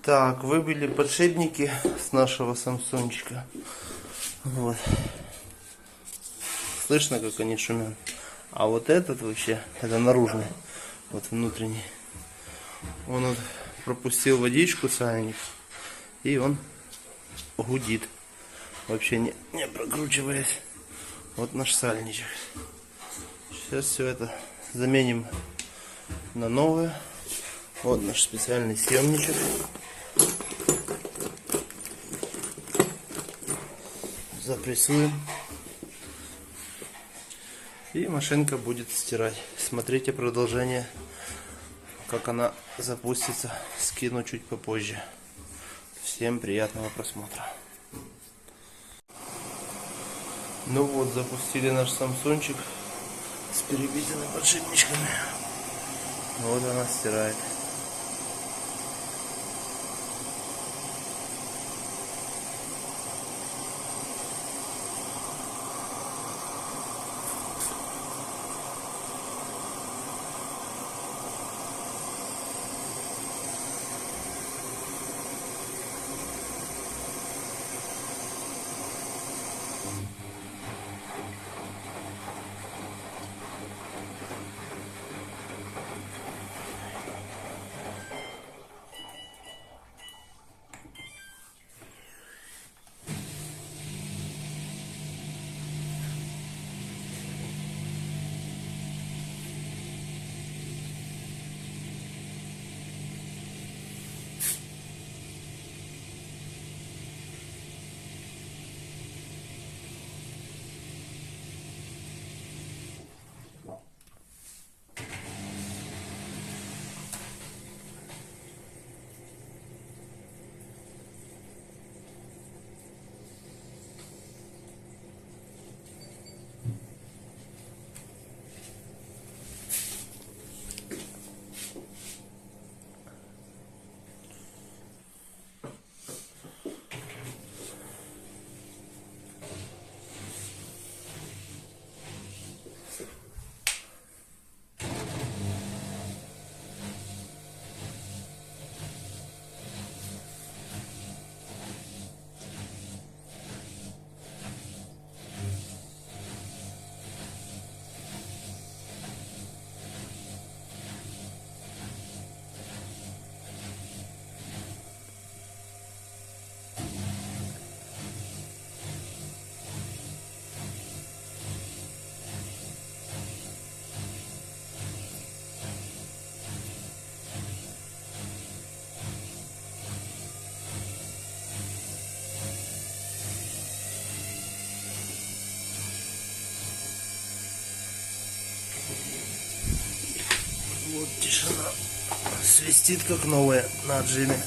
Так, выбили подшипники с нашего Самсунчика. Вот. Слышно, как они шумят. А вот этот вообще, это наружный, вот внутренний. Он вот пропустил водичку сальник, и он гудит. Вообще не прокручиваясь. Вот наш сальничек. Сейчас все это заменим на новое. Вот наш специальный съемничек. Запрессуем. И машинка будет стирать. Смотрите продолжение, как она запустится. Скину чуть попозже. Всем приятного просмотра. Ну вот, запустили наш Самсунчик с перебитыми подшипничками. Вот она стирает. Вот тишина. Свистит как новая на отжиме.